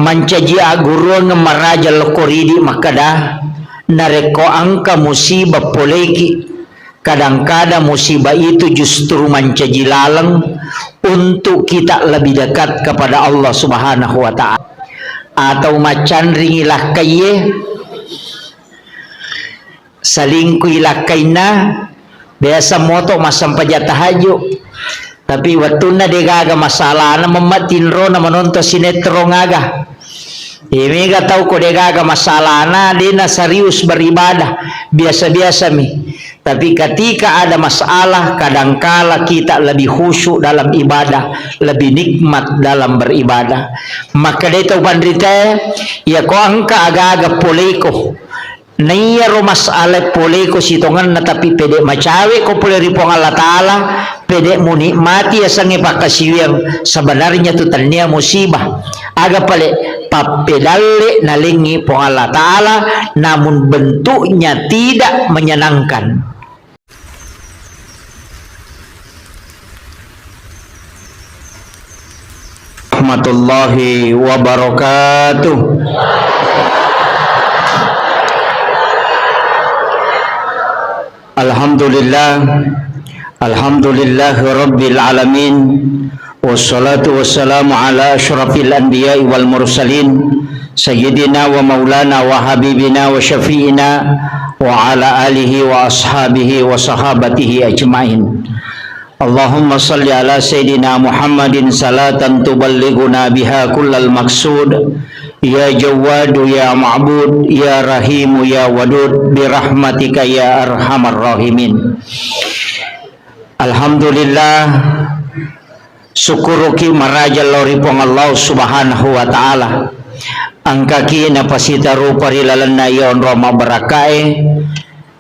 mancaji aguro ngemaraja lokoridi makada nareko angka musibah poleki. Kadang-kadang musibah itu justru mancaji lalang untuk kita lebih dekat kepada Allah Subhanahu wa ta'ala. Atau macan ringilah kaye salingkuilah kaina biasa moto masam pajatahaju tapi watuna degaga masalah na mematin ro na menonton sinetron aga ini gak tahu kok degaga masalah na dina serius beribadah biasa-biasa mi tapi ketika ada masalah kadangkala kita lebih khusyuk dalam ibadah lebih nikmat dalam beribadah maka itu pandrita ya ko angka aga-aga poleko naiya ro masalah poleko sitongan na tapi pede macawe ko pole ripong Allah Ta'ala pede mo nikmati asangi pakasiyang sebenarnya tu tania musibah aga pale papedalle nalingi pong Allah Ta'ala namun bentuknya tidak menyenangkan. Rahmatullahi wabarakatuh. Alhamdulillah rabbil alamin wassalatu wassalamu ala asyrafil anbiya'i wal mursalin sayyidina wa maulana wa habibina wa syafi'ina wa ala alihi wa ashabihi wa sahabatihi ajma'in. Allahumma salli ala sayyidina Muhammadin salatan tuballighuna biha kullal maqsud ya Jawadu ya Ma'bud ya Rahimu ya Wadud birahmatika ya arhamar rahimin. Alhamdulillah syukuruki maraja loripong Allah Subhanahu wa ta'ala angkaki napasita rupa rilalanna yon roma barakai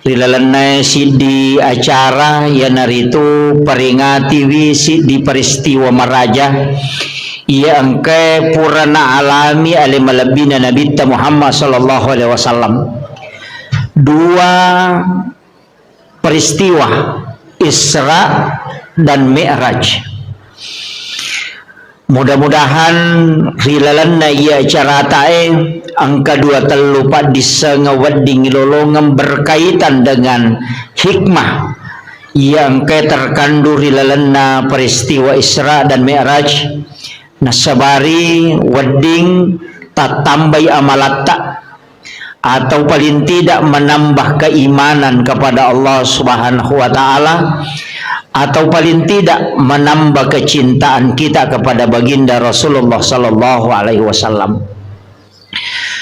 rilalanna sidi acara ya naritu peringati wisi di peristiwa maraja ia angkai purana alami alimalabina Nabi Muhammad sallallahu alaihi wasallam dua peristiwa Isra dan Mi'raj. Mudah-mudahan rilalanna ia acara tae angka dua terlupa disengawading lolongan berkaitan dengan hikmah yang terkandung rilalanna peristiwa Isra dan Mi'raj nasabari wedding tatambai amalatta atau paling tidak menambah keimanan kepada Allah Subhanahu wa ta'ala atau paling tidak menambah kecintaan kita kepada baginda Rasulullah sallallahu alaihi wasallam.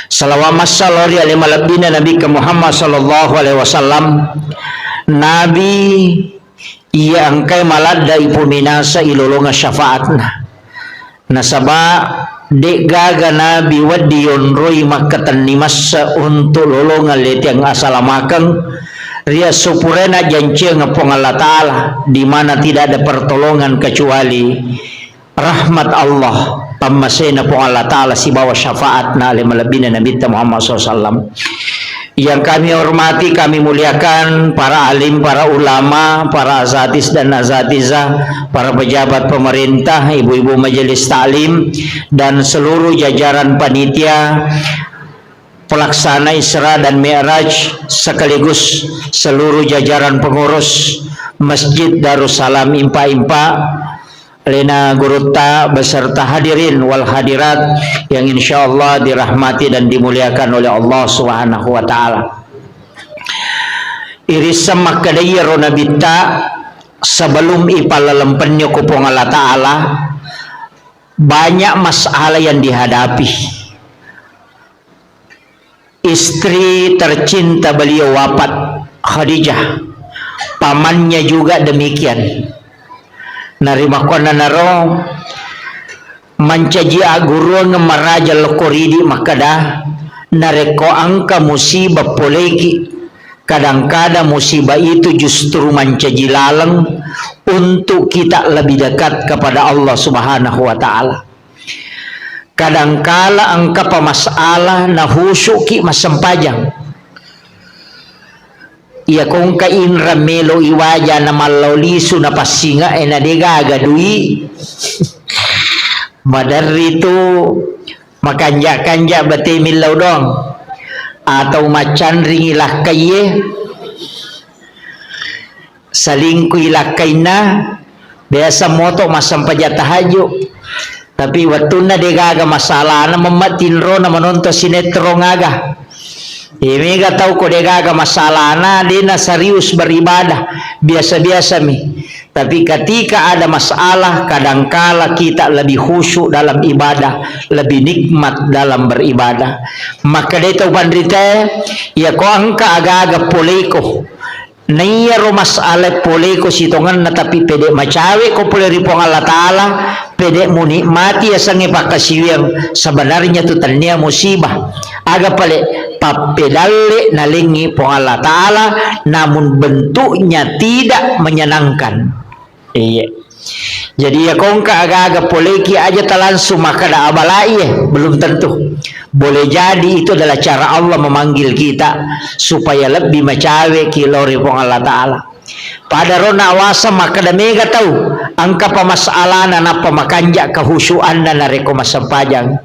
Salawat sallallahu alaihi malabina Nabi Muhammad sallallahu alaihi wasallam Nabi ia angkai malada ipuminasa ilolonga syafaatna nasaba dek gaga Nabi wadiyon roy makatan nimasa untuk lolongan letiang asalamakan ria supurena janji ngapong Allah Ta'ala di mana tidak ada pertolongan kecuali rahmat Allah pamasena pong Allah Ta'ala si bawa syafaat na alimalabina Nabi Muhammad SAW. Yang kami hormati, kami muliakan para alim, para ulama, para azatis dan azatizah, para pejabat pemerintah, ibu-ibu majelis taklim dan seluruh jajaran panitia pelaksana Isra dan Mi'raj sekaligus seluruh jajaran pengurus Masjid Darussalam Impa-Impa Lena Gurutta beserta hadirin wal hadirat yang insyaallah dirahmati dan dimuliakan oleh Allah Subhanahu wa ta'ala. Irisam makadaya ronabita sebelum ipalalempennya kupong Allah Ta'ala banyak masalah yang dihadapi. Istri tercinta beliau wafat, Khadijah, pamannya juga demikian. Narimakona naro mancaji aguro ngemaraja lokoridi makada nareko angka musibah poleki. Kadang-kadang musibah itu justru mancaji lalang untuk kita lebih dekat kepada Allah Subhanahu wa ta'ala. Kadangkala angka pamasalah na husuki masempajang iya kung kain ramelo iwaja na malauliso na pasinga na degaga dui madarito makanja-kanja batimil dong atau macan ringilah kaye salingkuilah kaina biasa moto masam pajatahaju tapi watuna degaga masalah na mamatinro na menonton sinetron ngaga. Ini gak tahu kok degaga masalah na dina serius beribadah biasa-biasa mi. Tapi ketika ada masalah kadangkala kita lebih khusyuk dalam ibadah, lebih nikmat dalam beribadah. Maka dito pandrite ya ko angka aga-aga poleko. Naiya masalah poleko sitongan na tapi pede macawe ko pole ripong Allah Ta'ala pede munikmati ya sange pakasiyang sebenarnya tu tania musibah aga pale papedalle nalingi pong Allah Ta'ala namun bentuknya tidak menyenangkan. Iya. Jadi ya kongka aga-aga poleki aja talansum maka da abalai belum tentu. Boleh jadi itu adalah cara Allah memanggil kita supaya lebih macawe kilori pong Allah Ta'ala. Pada rona awasa maka da mega tahu angka pamasalah na pamakanja kehusuan na nareko masempajang.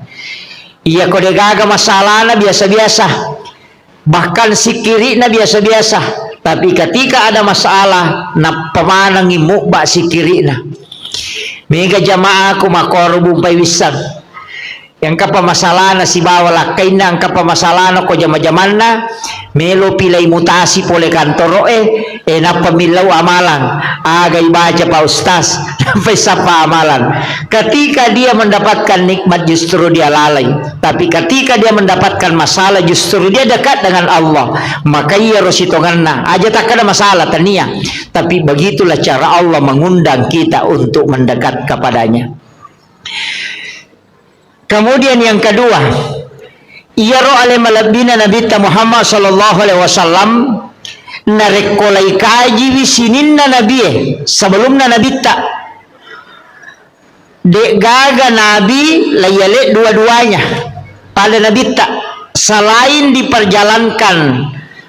Iya kode gaga masalah na biasa-biasa. Bahkan sikiri na biasa-biasa. Tapi ketika ada masalah na pamanang imukba sikiri na. Mega jamaah ko makorubong paywisan. Yang kapamasalah na si bawala kay na ang kapamasalah na ko jama-jaman na melo pilay mutasi pole kantoro napamilaw amalan agay baca pa ustaz sampai sapa amalan. Ketika dia mendapatkan nikmat justru dia lalai, tapi ketika dia mendapatkan masalah justru dia dekat dengan Allah. Maka ia rositongan na aja tak ada masalah tania, tapi begitulah cara Allah mengundang kita untuk mendekat kepadanya. Kemudian yang kedua, iyaro ale malabina Nabi Muhammad sallallahu alaihi wasallam narekolai kaji wisininna Nabi sebelumna Nabi tak dek gaga Nabi layale dua-duanya pada Nabi tak selain diperjalankan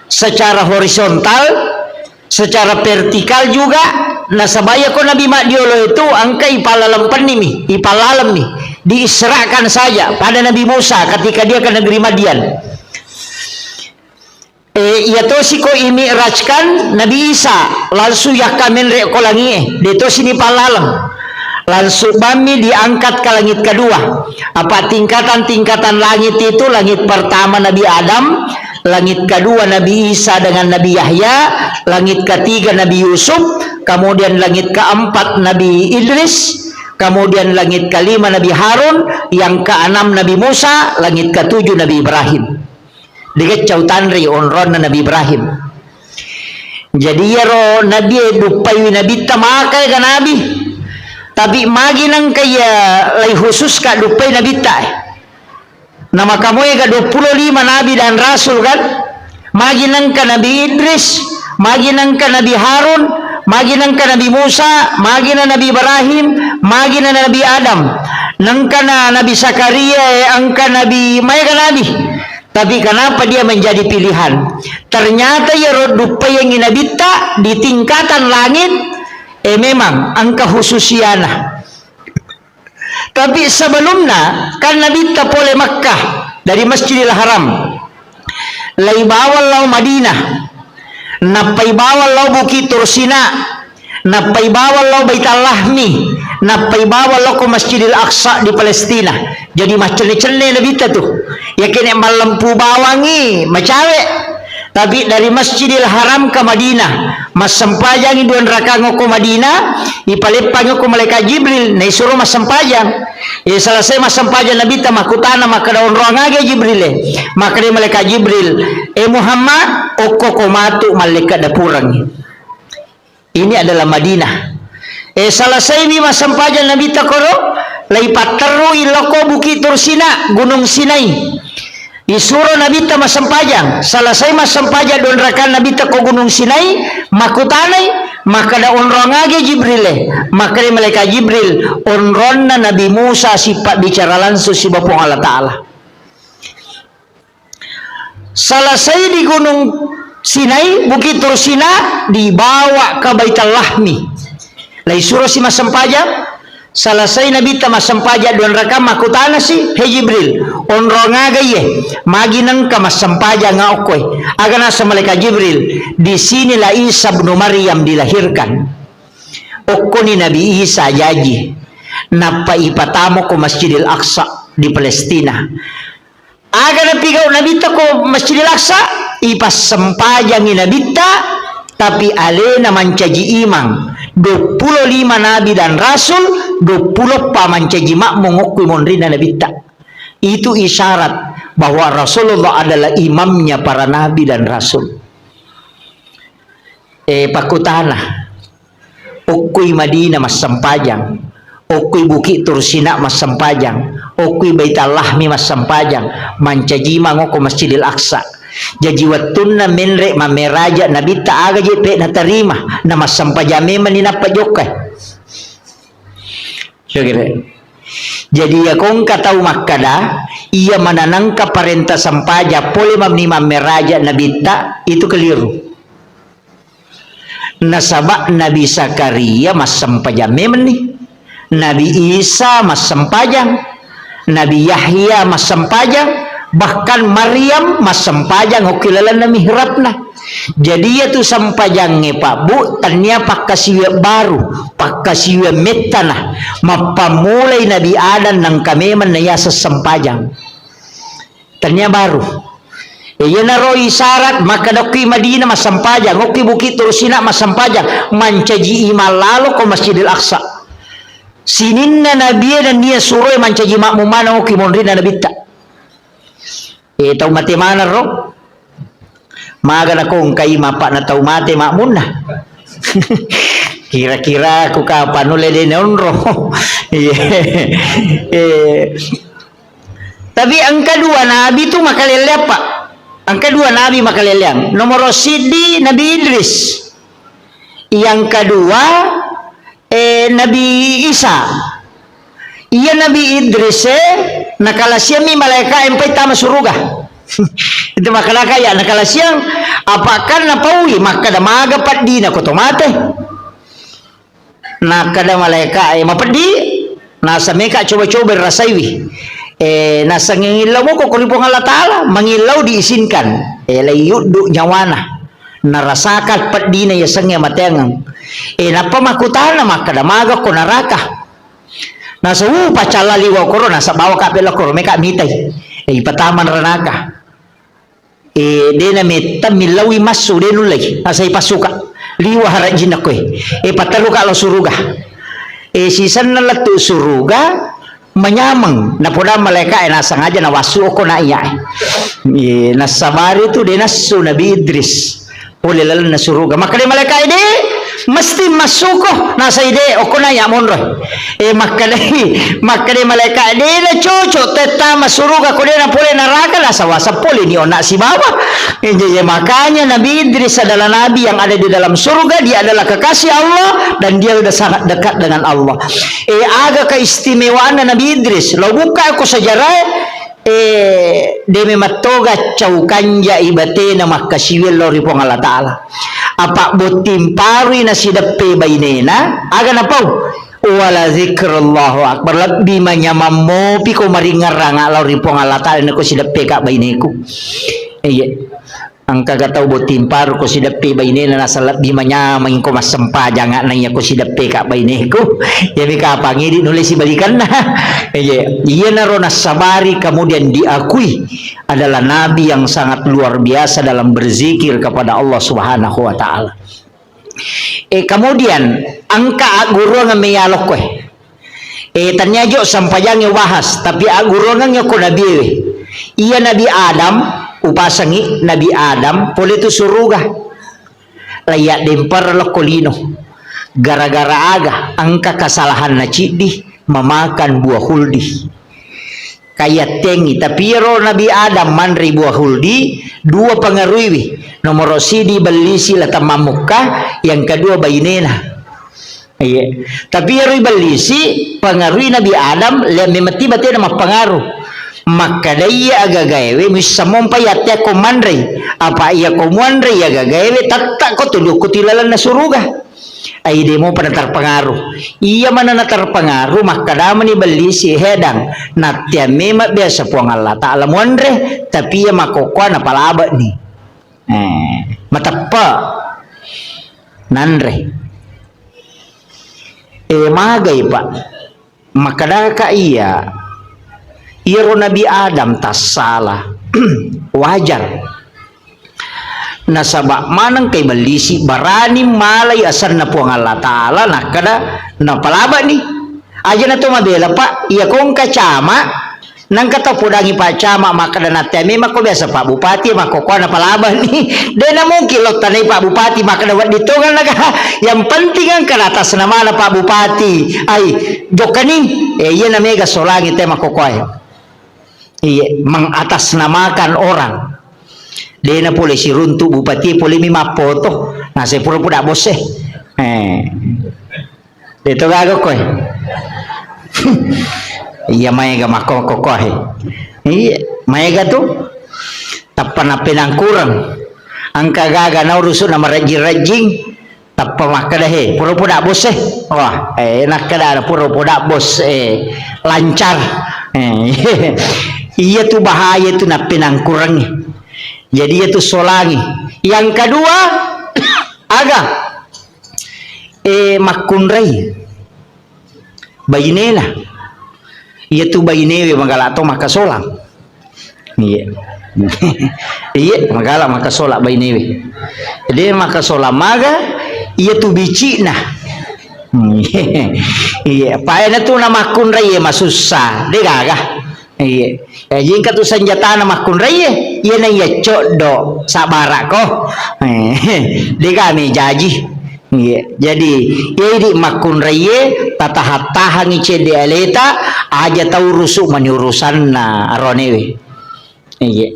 secara horizontal secara vertikal juga nasabaya ko Nabi Madiolo itu angka ipalalam penimi ipalalam nih diisrakan saja pada Nabi Musa ketika dia ke negeri Madian. Ia tosi ko imi'rajkan Nabi Isa langsung yakamen rekolangi deto sini palalang langsung bami diangkat ke langit kedua. Apa tingkatan-tingkatan langit itu? Langit pertama Nabi Adam, langit kedua Nabi Isa dengan Nabi Yahya, langit ketiga Nabi Yusuf, kemudian langit keempat Nabi Idris, kemudian langit kelima Nabi Harun, yang keenam Nabi Musa, langit ketujuh Nabi Ibrahim. Diget cautanri onron Nabi Ibrahim. Jadi ya ro Nabi dupai Nabi tamakai ke Nabi. Tapi magi nang kaya lay khusus ka dupai Nabi ta. Nama kamu ya 25 Nabi dan Rasul kan? Magi nang ka Nabi Idris, magi nang ka Nabi Harun, magi nang ka Nabi Musa, magi na Nabi Ibrahim, magi na Nabi Adam, nang ka na Nabi Zakaria, angka Nabi Maya Nabi. Tapi kenapa dia menjadi pilihan? Ternyata ya rodupa yang inabita di tingkatan langit, memang angka khususiana. Tapi sebelumnya kan Nabi tapole Makkah dari Masjidil Haram, lai bawal lau Madinah, napai bawal lau Bukit Tursina, napai bawal lau Baitul Lahmi, napai bawal lau ke Masjidil Aqsa di Palestina. Jadi macam-macam Nabi tuh. Ya kena malampu bawangi macawe. Tapi dari Masjidil Haram ke Madinah, mas sempajang duan rakango ke Madinah, ipalepango ke malaikat Jibril, na isuruh mas sempajang. Ya selesai mas sempajang Nabi ta makutana maka daun ruangage Jibril. Maka dia malaikat Jibril, Muhammad oko komatu malaikat dapurang. Ini adalah Madinah. Selesai ni mas sempajang Nabi ta koro, laipat teru iloko Bukit Tursina, Gunung Sinai. Disuruh Nabi ta masempajang. Selesai masempajang don rakan Nabi ta ko Gunung Sinai, makutanay, maka da onrongage Jibril. Maka ni malaikat Jibril onron na Nabi Musa sipat bicara langsung si Bapong Allah Ta'ala. Selesai di Gunung Sinai, Bukit Tursina, dibawa ke Baitul Lahmi. Lai suruh si masempajang Salasay Nabi ta masampaja don raka makutana si he Jibril onronga gaye magi nang ka masampaja nga okoy agana sa malaikat Jibril di sinilah Isa bin Maryam dilahirkan okko ni Nabi Isa jaji napaipatamo ko Masjidil Aqsa di Palestina agana pigaw Nabi ta ko Masjidil Aqsa ipasampaja ni Nabi ta tapi ale naman caji imang 25 nabi dan rasul 20 pamancaji makmum ngokui monri na nabita. Itu isyarat bahwa Rasulullah adalah imamnya para nabi dan rasul. Pakutana ukui Madinah mas sampajang, ukui Bukit Tursina mas sampajang, ukui Baitul Lahmi mas sampajang, mancaji mangoko Masjidil Aqsa. Jadi wattunna menre mameraja nabita aga jepe na tarima na masampajame manina pajokai. Jadi ya kong katau makada ia mananangka parenta sampaja pole mamni mameraja nabita itu keliru. Nasabak Nabi Zakaria mas sampajame mani, Nabi Isa mas sampajang, Nabi Yahya mas sampajang, bahkan Maryam mas sampajang okilalan na mihrabna. Jadi ya tu sampajangnya Pak Bu tanya pakasiwa baru pakasiwa metana mapamulai Nabi Adam nang kameman na yasa sampajang tanya baru iya naro isyarat maka doki Madinah mas sampajang oki Bukit Tursina mas sampajang mancaji imalalo ko Masjidil Aqsa sininna Nabi dan dia suruh mancaji makmumana oki monrina Nabi ta tau mati mana ro maga na kong kay mapa na tau mati makmun na kira-kira aku kapan ule din onro tapi ang kedua nabi itu makalelya pak ang kedua nabi makalelyang nomor sidi Nabi Idris yang kedua Nabi Isa iya Nabi Idris nakalasyami malaika empay tama suruga itu makalaka ya nakalasyang apakan napawi maka damaga paddi na kotomate nakada malaika ay mapadi nasa meka coba-coba rasaiwi nasa ngilaw mo ko kuripong Allah Ta'ala mangilaw diisinkan layudu nyawana narasakat paddi na yasangya matengang napamakutan na maka damaga ko naraka nasa pacala liwaw ko nasa bawa kapila ko meka mitay ipataman ranaka dena meta milawi masu denulay nasa ipasuka liwa harajin ako pataluka lo suruga sisan na latu suruga manyamang na poda malaika nasa ngaja na wasu ko na iya nasa bari tu denasu Nabi Idris ulilal na suruga maka di malaika ini mesti masuko nasa ide o kuna ya monro makade malaika ide na chocho teta masuruga ko na pole naraka la sawasa pole ni ona si baba makanya Nabi Idris adalah nabi yang ada di dalam surga dia adalah kekasih Allah dan dia sudah sangat dekat dengan Allah aga keistimewaan Nabi Idris lo buka aku sejarah demi matoga caukanja ibate na makasiwil lo ripong Allah Ta'ala apa butim pari na sidape bainena aga na pau wala zikrullahu akbar labbi manyamamo piko maringaranga lo ripong Allah Ta'ala na ko sidape ka baineku ang kagataw butim paru ko sidape bainena na salat di manyamang ko masampaja nga na iya ko sidape ka baineku yabi ka pangidi nulis si balikan na iya na ro nasabari kemudian diakui adalah nabi yang sangat luar biasa dalam berzikir kepada Allah Subhanahu wa Ta'ala. Kemudian angka guru nga mayalok ko tanyajo sampayang bahas tapi guru nga ko nabi iya Nabi Adam upasangi Nabi Adam poli tu suruga layak dempar lokolino gara-gara aga angka kesalahan na cidi memakan buah huldi kayak tengi tapi ro Nabi Adam manri buah huldi dua pengaruhi nomor sidi balisi latamamuka yang kedua bainena tapi ro balisi pengaruhi Nabi Adam memati bati nama pengaruh maka daya agagawe misamong payatya ko manre apa iya ko manre agagawe tatak ko tulok ko tilalan na suruga Ay demo pada terpengaruh. Iya mana na terpengaruh maka dama ni beli si hedang. Natya mema biasa puang Allah Ta'ala muandre tapi ya makokwa na palaba ni. Matapa nanre. Magay pa. Makadaka iya iro Nabi Adam tas salah. Wajar. Nasaba manang kay balisi barani malay asan na po ang Allah Ta'ala nakada na palaba ni aja na to mabela pa iya kong kacama nang katapudangi pa cama makada na teme mako biasa Pak Bupati makokwa na palaba ni de na mungkin lo tanay Pak Bupati makada wat dito nga naga yang penting ang kanatas na mana Pak Bupati ay jokani iya na mega solangi te makokwa iya mengatas namakan orang. Dia na pula si runtuk bupati pula mimapo to. Nah saya pura-pura bos Dito gago ko Iya maya ga makoko ko Iya maya ga to. Tappan na pinangkurang. Ang kagaga na uruso na marajing-rajing. Tappa makada pura-pura bos Wah nakada pura-pura bos lancar. Iya tu bahaya tu na pinangkurang jadi itu solangi. Yang kedua aga makunray bayinela. Iya tu bayinewe magala to makasolang. Iya. Iya magala makasola bayinewe. Jadi makasola maga iya tu bici nah. Iya, paena tu na makunray masusa. De gaga. Iya, jingka tu senjata nama kunray, iya na iya codo sabara ko, di kami jaji, iya, jadi ini makunray tatahatahan ice di aleta aja tahu rusuk menyurusan na aronewe, iya,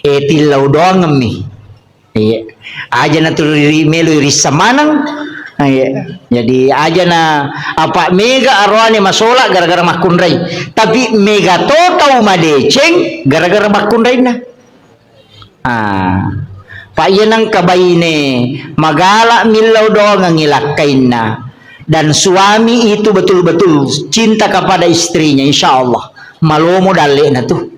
tilau doang ngemi, iya, aja na tu melu risa manang. Iya. Jadi aja na apa mega arwani masola gara-gara makunray tapi mega to tau madeceng gara-gara makunray na pa yanang kabayine magala milaw doang ang ilakain na dan suami itu betul-betul cinta kepada istrinya insyaallah malomo dali na to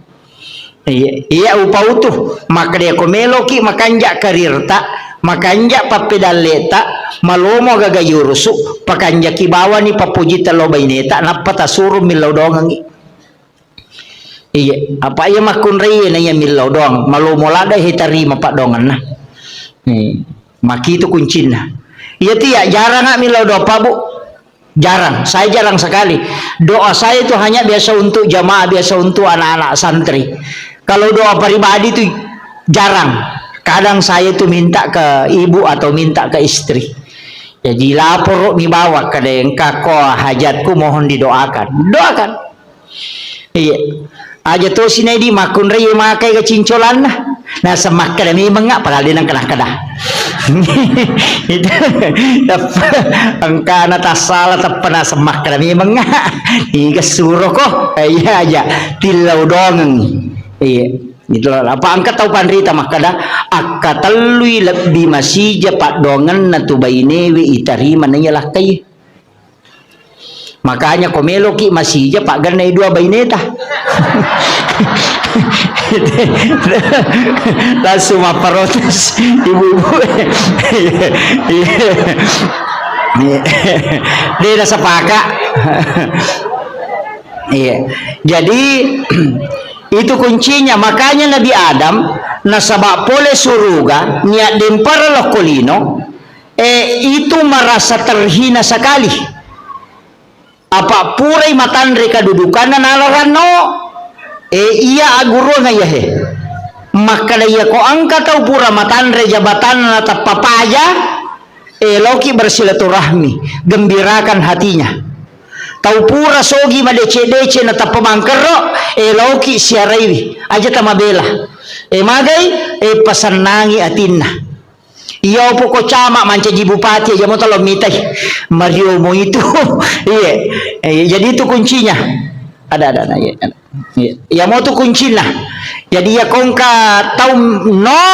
iya upa utuh maka dia komeloki makanja karirta makanja papedaleta malomo gagayurusu pakanja kibawa ni papujita lo baineta napata suruh milaw doang iya apa ya makunray na ya milaw doang malomo lada hitarima pak dongan na makito kuncin na iya tiya jarang nga milaw doang pa bu jarang saya jarang sekali doa saya itu hanya biasa untuk jamaah biasa untuk anak-anak santri kalau doa pribadi itu jarang. Kadang saya itu minta ke ibu atau minta ke istri. Jadi lapor mi bawa ke dengka ko hajatku mohon didoakan. Doakan. Iya. Aja to sini di makun rei makai ke cincolan nah. Nah semak kada mi mengak padahal dinang kena. Itu angkana tasala tapana semak kada mi mengak. Iga suruh ko. Iya aja tilau dongeng. Iya. Gitu apa angkat tahu pandrita makada akatalui lebih masih japak dongan natu bainewe itarima nanya lah kay makanya komeloki masih japak ganai dua baineta langsung maparotes ibu-ibu dia dah sepakat iya jadi itu kuncinya makanya Nabi Adam nasabak pole suruga niat dempara lokolino itu merasa terhina sekali apa purai matandre kedudukan nalaran no iya aguro na yahe maka iya ko angka tau pura matandre jabatan natap papaya loki bersilaturahmi gembirakan hatinya tau pura sogi madece-dece na tapamangkero loki siaraiwi aja tamabela magay pasanangi atinna iya po ko cama manca bupati aja mo talo mitay Mario mo itu iya jadi itu kuncinya ada ya mo tu kuncinya jadi ya kongka tau no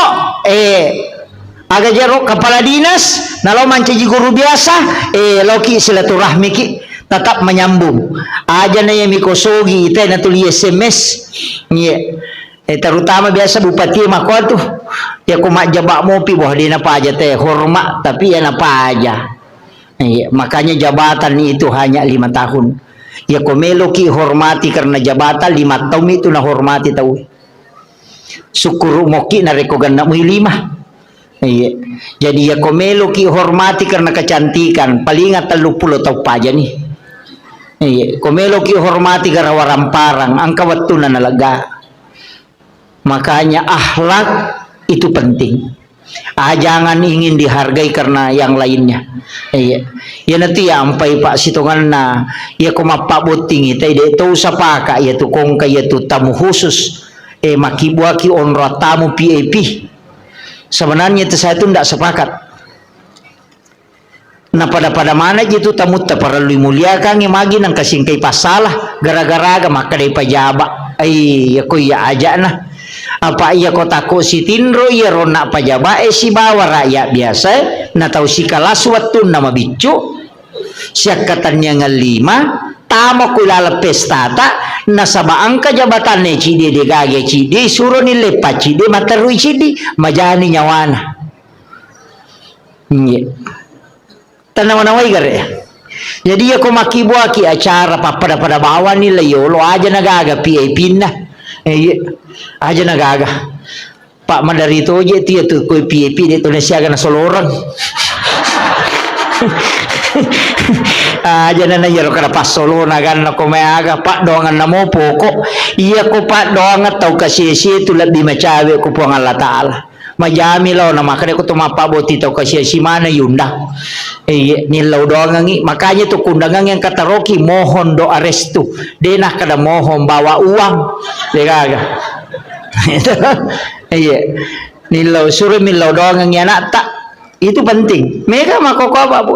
aga jero kepala dinas nalo mancaji guru biasa loki silaturahmi ki tetap menyambung aja na yang mikosogi ite na tuli SMS terutama biasa bupati mako tuh ya kumak jabak mopi boh dia apa aja teh hormat tapi ya apa aja makanya jabatan itu hanya 5 tahun ya komelo ki hormati karena jabatan 5 tahun itu na hormati tahu syukur moki na rekogan na 5 jadi ya komelo ki hormati karena kecantikan paling 30 tahun aja nih komelo ki hormati karena waramparang angka waktu na nalaga. Makanya akhlak itu penting. Jangan ingin dihargai karena yang lainnya. Ya nanti ya ampai pak sitongan na ya koma pak boting itu tahu sapaka ya tu kong kaya tu tamu khusus makibuaki onro tamu PAP. Sebenarnya itu saya tu tidak sepakat. Nah pada mana gitu tamu tak perlu muliakan yang magi nang kasingkai pasalah gara-gara maka dari pajaba. Ya ko ya aja nah. Apa iya kotaku si tinro iya rona pajaba si bawa rakyat biasa na tahu si kalas waktu nama bicu siakatannya ngelima tamo kulala pestata na sabaang kajabatannya cidi de gage cidi suruh ni lepat cidi materui cidi majani nyawana tanawanawai gare jadi aku makibuaki acara pada bawah ni layo lo aja nagaga PAP na aja nagaga Pak Mandari itu aja itu ya tuh kue PAP di Indonesia kan solo orang aja nana jero kada pas solo nagan na komeaga Pak doangan namo pokok iya ko Pak doangan tau kasih itu lebih macawe ko puang Allah Taala majami lo na makanya ko tumapa boti tau kasih si mana yunda nilau doangan makanya tuh kundangan yang kata Rocky mohon doa restu denah kada mohon bawa uang degaga nilau suruh milau doangan yang nak tak itu penting mereka makoko apa bu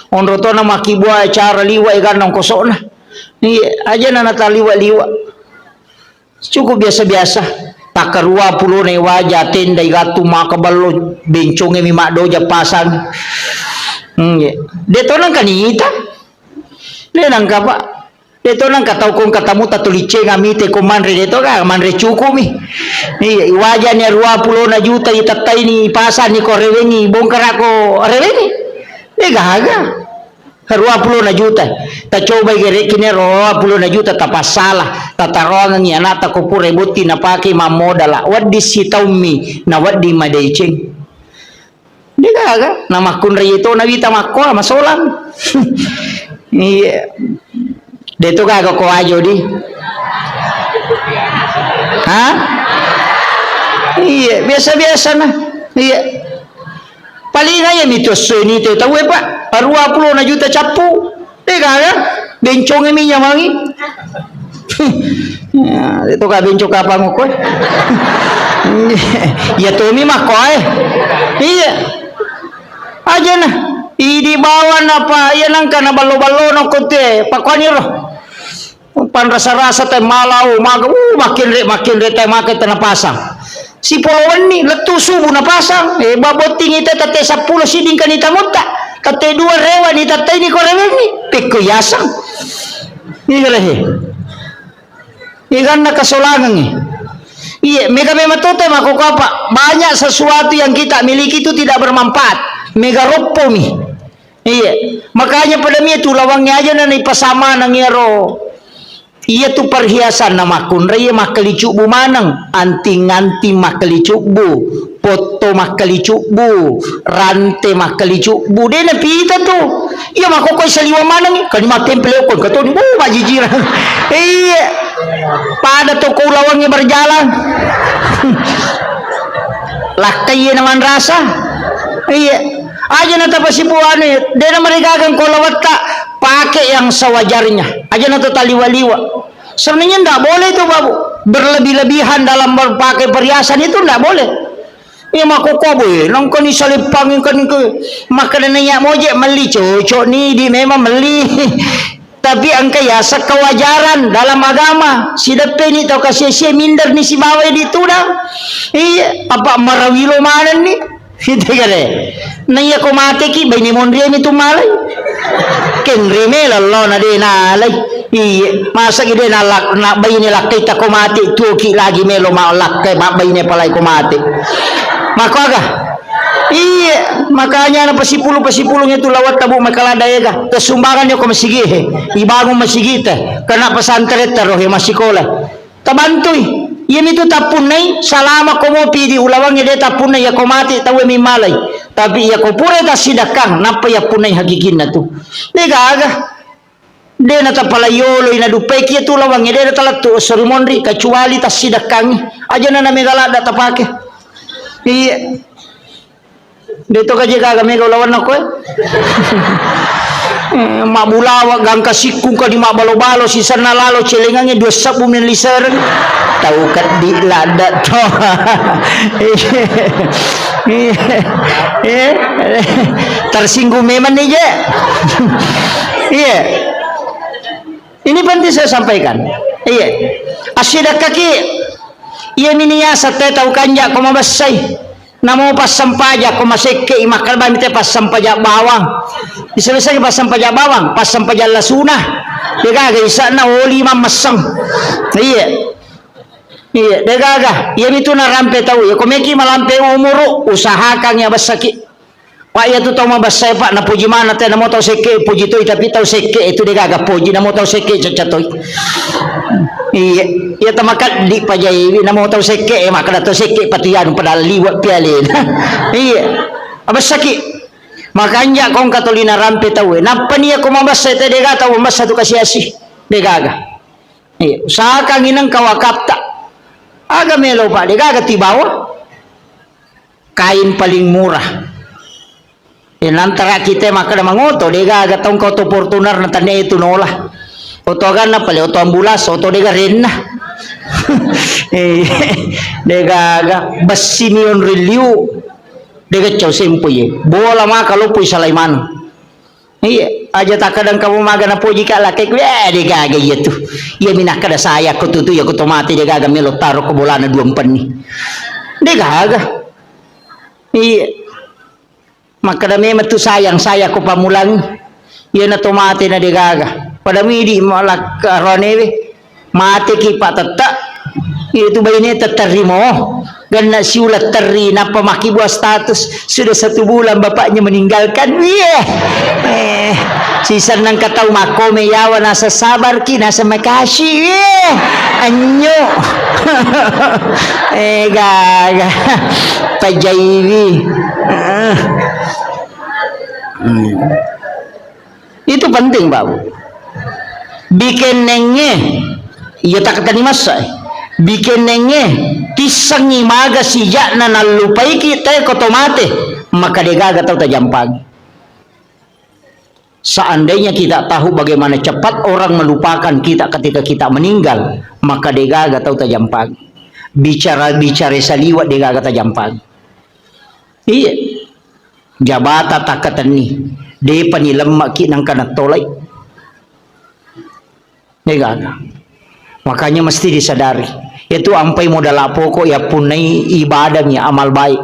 onro to na makibua acara liwa ikan nong kosok na aja na nataliwa liwa cukup biasa-biasa takarua pulo na wajah tenda igatu makabalo bencong mi makdo pasang deto nang kanita le nang kapa deto nang katau kong katamu tatulice ngamite ko manre deto ka manre cukumi wajah ni 20 juta itatai ni pasan ni ko rewengi bongkar ako rewengi gaga 20 juta ta coba gere kini 20 juta ta pasalah tatarongan ni anak ta ko pure buti na pake mamodala waddi sitaumi na waddi madecing gaga nama kun rito na wita makko masolang iya deto gaga ko ajo di ha iya biasa-biasa na iya paling aja mitos ini tu tahu apa 20 juta capu gaga bencong mi nyamangi itu ka bencong apa mo ko ya to mi makko iya aja nah di bawah apa ya nang kana balo-balo no kote pakoni ro pan rasa-rasa teh malau makin re teh make teh pasang si polowan ni letu subuh na pasang baboting ite tate 10 siding kanita mutta tate 2 rewa ni tate ni korewengi pikko yasang ni galehe ikan na kasolangan ni iya mega memang tote mako apa banyak sesuatu yang kita miliki itu tidak bermanfaat mega ropo mi iya makanya pada mi itu lawangnya aja na ipasama nang iro iya tu perhiasan nama kunraya makalicu bu manang anting-anting makalicu bu foto makalicu bu rante makalicu bu dena pita tu iya makoko saliwa manang kan makin pelekon katoni bu bajijiran iya pada toko lawangnya berjalan lakai naman rasa iya aja nata pasipuane dena mereka akan kolawat tak pakai yang sewajarnya aja nata taliwa-liwa sebenarnya tidak boleh itu babu berlebih-lebihan dalam berpakai perhiasan itu tidak boleh ya makoko boy nongkoni salipangin kan ke makanannya mojek meli cocok nih di memang meli tapi angka ya kewajaran dalam agama si depe ni tau kasih minder ni si bawai di tudang iya apa marawilo mana ni Hindi ka rin. Naya kumate ki, bay ni Mondria mi tumalay. Kenri me lalo na din alay. Masa gede na bay ni lakay ta kumate, tuki lagi me lo malakay, bay ni palay kumate. Makaga. Makanya na pasipulong itu lawat tabu makaladaya ka. Kasumbangan nyo ko masigih. Ibagong masigite. Karena pesantren tarohe masikola. Tabantoy. Yan itu tapunay, salama ko mo pidi ulawang ide tapunay ya komati tawe mi malay. Tapi ya ko pure ta sidakang napa ya punay hagikin na to. Nega aga. De na tapalayolo ina dupay kiya tu lawang ide na talatu sormonri kecuali ta sidakang. Aja na namegalada tapake. Iya. Dito ka jika kami ulawan ako mabulawa gang kasikung ka di mabalo-balo si sana lalo celengangnya 2 sabung min liser tahu kat di lada to tersinggung memang nih je. Iya, ini penting saya sampaikan. Iya, asyidak kaki iya miniya sate tahu kanja ko mabasay namo pas sampaja ko maseke imakal ba mite pas sampaja bawang bisa-bisa pas sampaja bawang pas sampaja lasuna degaga isa na oli mamasang iya degaga iya itu na rampe tahu ya komeki malampe umuro usahakan ya basaki wa ya tu tahu mabasay pa na puji mana te namo tahu seke puji toy tapi tahu seke itu degaga puji namo tahu seke cacatoy iya tamakat di pajai namo tahu seke maka tahu seke patian pada liwat pialin iya abasaki makanya kong katolina rampe tahu napa niya kumabasa te dega tahu masa tu kasiasi degaga iya usahakan inang kawakapta aga melo pa degaga tibawa kain paling murah antara kita maka mangoto degaga tong kau to Fortuner na tanda itu nolah otogan na pala oto ambulas oto dega rin na degaga basi miyon reliu dega chow sempuye bola maka lupoy sa layman iya aja takadang kamu maga na puji ka lakay ko degaga iya tu iya minakada saya ko tutu ya ko tomate degaga melo taro ko bola na 2 ni degaga iya maka dami matu sayang saya ko pamulang iya na tomate na degaga pada midi malak ronewe mati ki patata itu bayine terimo ganna siulat terri napa maki buat status sudah 1 bulan bapaknya meninggalkan sisa nang katau makome yawa nasa sabar ki nasa makasih anyo gaga pajaiwi itu penting Pak bikin nenge iya tak kata masa bikin nenge tisangi maga sijak na nalupai kita kotomate maka degaga tahu tajampag seandainya kita tahu bagaimana cepat orang melupakan kita ketika kita meninggal maka degaga tahu tajampag bicara saliwat degaga tajampag iya jabata takatan ni de panilemak ki nang kana tolay degaga makanya mesti disadari itu ampai modal pokok ya punai ibadahnya amal baik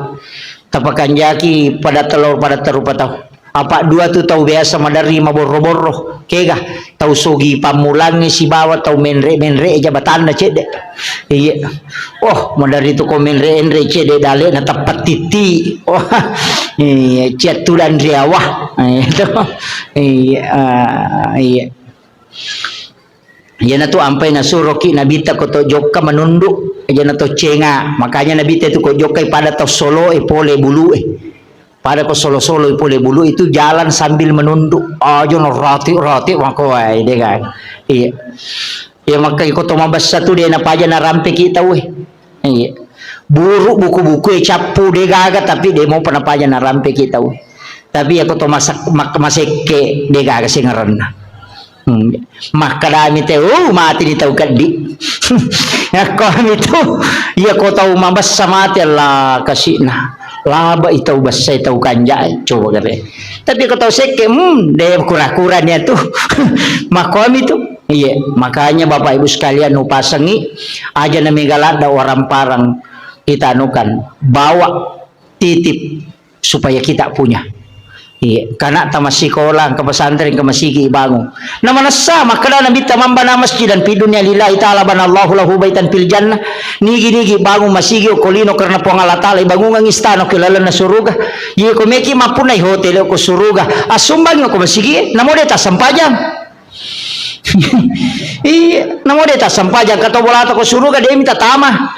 tapakan jaki pada telur pada terupa tahu apa dua tu tahu biasa madari maboro-boro kega tahu sogi pamulangi si bawa tahu menre jabatan na cede iya oh madari tu ko menre cede dale na tapat titi oh iya cetulan riawah itu iya ya na tu ampai na suroki nabita ko to jokka menunduk ya na to cenga makanya nabita tu ko jokai pada to solo pole bulu pada ko solo pole bulu itu jalan sambil menunduk aja no roti mako ai de kan iya ya maka ko to mabas satu dia na paja na rampe kita iya buruk buku-buku capu de gaga tapi de mau pernah paja na rampe kita tapi ya ko to masak maseke de gaga singaran maka dami te mati di tahu kadi ya kami tu ya ko tahu mabas sama Allah kasih nah laba itu basai tahu kanja coba kare tapi ko tahu seke de kura-kuranya tu makom itu iya makanya Bapak Ibu sekalian nu pasangi aja na migalada orang parang kita anukan bawa titip supaya kita punya. Iya, karena masih sekolah ke pesantren ke masigi bangun. Nama nasa makna nabi tamam bana masjid dan fi dunya lillahi ta'ala banallahu lahu baitan fil jannah. Nigi bangun masigi kolino karena pong Allah taala bangun ang istana kilala na suruga. Ye ko meki mapunay hotel ko suruga. Asumbang ko masigi namo deta sampajang. Iya, namo deta sampajang kato bolata ko suruga dia minta tama.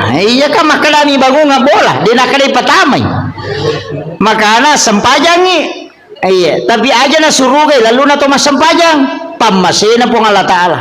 Iya kan makalami bago nga bola di nakalay patamay makana sampajangi iya tapi aja na surugay lalo na to masampajang pamasina po ng Allah Ta'ala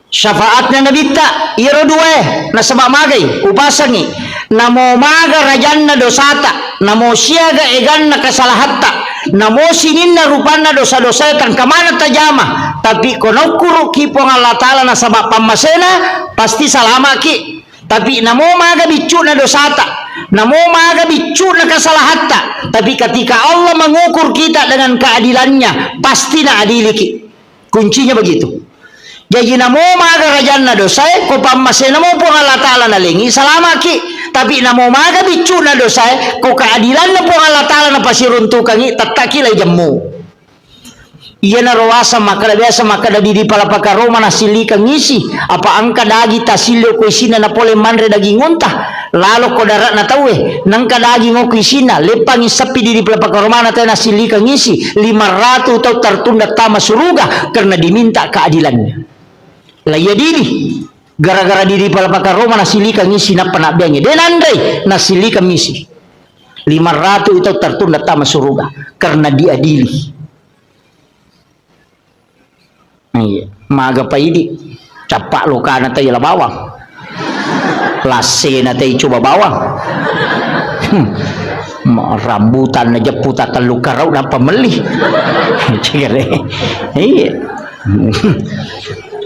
syafaat na nabita iro duwe na sabamagay upasangi namo maga rajan na dosata namo siyaga egan na kasalahatta namo singin na rupan na dosa-dosa kan kamana tajama tapi kono kuro ki po ng Allah Ta'ala na sabab pamasina pasti salama ki tapi namo maga bicu na dosata namo maga bicu na kasalahatta tapi ketika Allah mengukur kita dengan keadilannya pasti na adili ki kuncinya begitu jadi namo maga rajan na dosa ko pamasena mo po Allah Ta'ala na lingi salama ki tapi namo maga bicu na dosa ko keadilan na po Allah Ta'ala na pasiruntukan ki tatakilay jammu iya na rawasa makada biasa makada didi pala pakaroma na silika ngisi apa angka dagi tasilyo ko isina na pole manre daging unta lalo ko darat na tawe nang kadagi ngo ko isina lepang isapi didi pala pakaroma na tayo na silika ngisi 500 tau tertunda tama suruga karena diminta keadilannya laya didi gara-gara didi pala pakaroma na silika ngisi na panabiyanya den andai na silika ngisi 500 itu tertunda tama suruga karena diadili. Iya, maga pa idi capak luka na tayo bawang lase na tayo coba bawang rambutan na japuta luka raw na pameli iya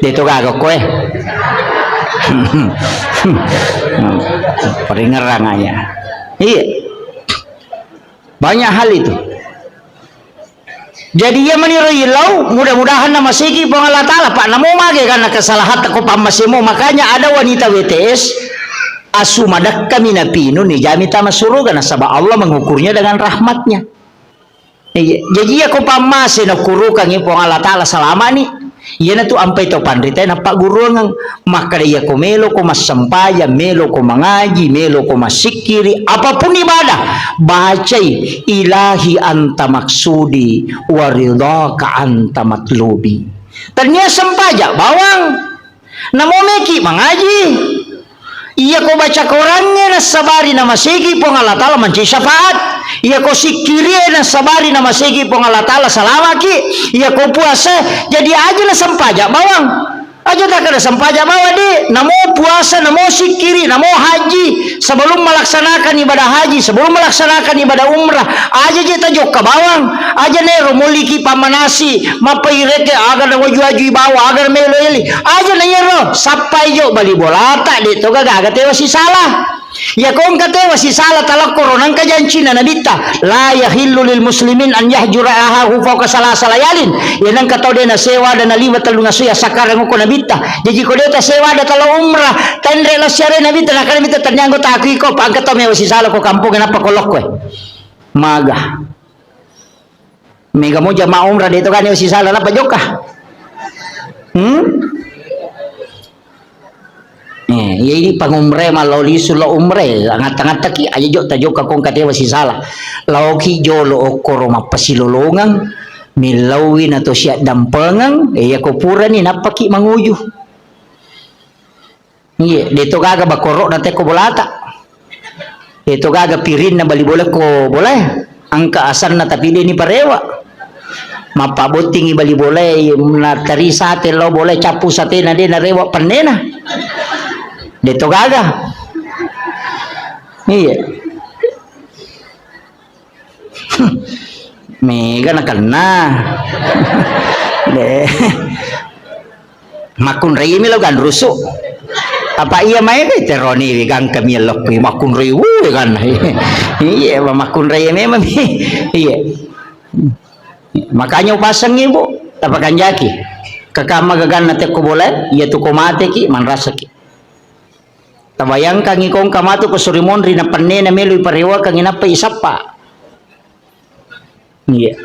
dito gago ko peringerang aja iya banyak hal itu. Jadi ia meniru mudah-mudahan nama segi po Allah Ta'ala pak namo mage karena kesalahan ko pamasimo makanya ada wanita WTS asumadak kami napino ni jami tama suruga na sabab Allah mengukurnya dengan rahmatnya. Jadi ako pamasin na kurukan po Allah Ta'ala selama ni iya na tu ampay to pandrita na pak guru ng makadaya ko melo ko masampaya melo ko mangaji melo ko masikiri apapun ibadah bacay ilahi anta maksudi waridaka anta matlubi tanya sampaja bawang namomeki mangaji iya ko baca Qurannya na sabari na masigi po ng Allah Ta'ala manci syafaat iya ko sikiri na sabari na masigi po ng Allah Ta'ala salamaki iya ko puasa jadi aja na sampaja bawang aja tak ada sampaja bawa di namo puasa namo sikiri namo haji sebelum melaksanakan ibadah haji sebelum melaksanakan ibadah umrah aja kita jok ke bawang aja nero muliki pamanasi mapaireke agar na waju bawa agar meleli aja nero sampai jo bali bolata dito gaga tewa si salah ya kung katewa si salah talak koronang kajanci na nabita la yahillu lil muslimin an yahjura ahahu fawqa salasa layalin yan ang katao din na sewa dan naliwa talunga suya sakarang ko nabita jadi ko deta sewa da talo umrah tendre la syare nabita nakanabita tanyanggo taki ko pag katao may si salah ko kampung na pakolok ko maga mega mo jama umrah dito kan si salah na pajoka ini pangumre maloli sulo umre angat-angat taki aja jo tajo ka kong katewa si salah lauki jo lo okoro mapasilolongang milawin atau siya dampengang ya ko pura ni napaki manguju iya dito gaga bakoro na teko bolata dito gaga pirin na bali boleh ko boleh angka asar na tapi ni parewa mapabuting ibali boleh na tari sate lo boleh capu sate na din na rewa panena dito gaga iya mega nakana makun rei mi logan rusu apa iya may kay teroni gang kami lok makun rei kan iya makun rei memang iya makanya pasang ibu tapakan jaki kakama gagan nate ko boleh iya tu ko mate ki man rasa ki Tabayangkan ikong kamato ko surimon rin na panne na meloy parewa kang inapay isapa. Iya.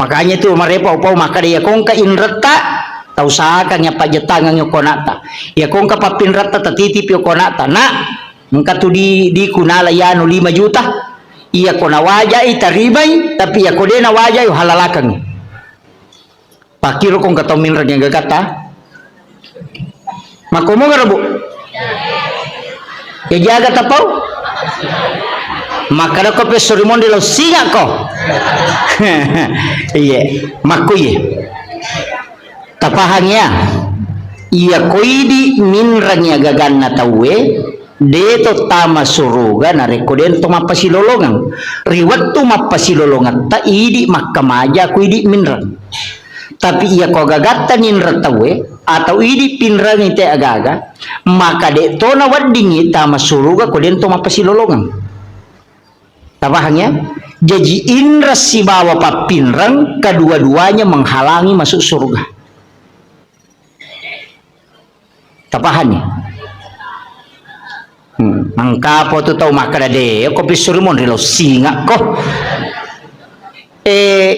Makanya itu marepa upaw makadaya kong ka inrata tau sa kang ya pajetangan yung konata. Ya kong ka papinrata tatitip yung konata na mengka tu di kunala yano 5 juta. Iya ko nawaja itaribay tapi ya ko de nawaja yung halalakang. Pakiro kong kataw minrag yung gagata. Makumo nga rabo. Kejaga tapaw makada ko pesorimon de lo singa ko iya makuye tapahangnya iya koidi minrangnya gagan na tawe deto tama suruga na rekoden to mapasilolongan riwat to mapasilolongan ta idi makamaja koidi minrang tapi iya ko gagatan inratawe atau idi pinrang ite agaga maka de to na wadingi tama suruga ko den to mapasilolongan tabahangnya jadi indra si bawa papinrang kedua-duanya menghalangi masuk surga tapahannya mangka po to tau maka de ko pisurmon rilo singa ko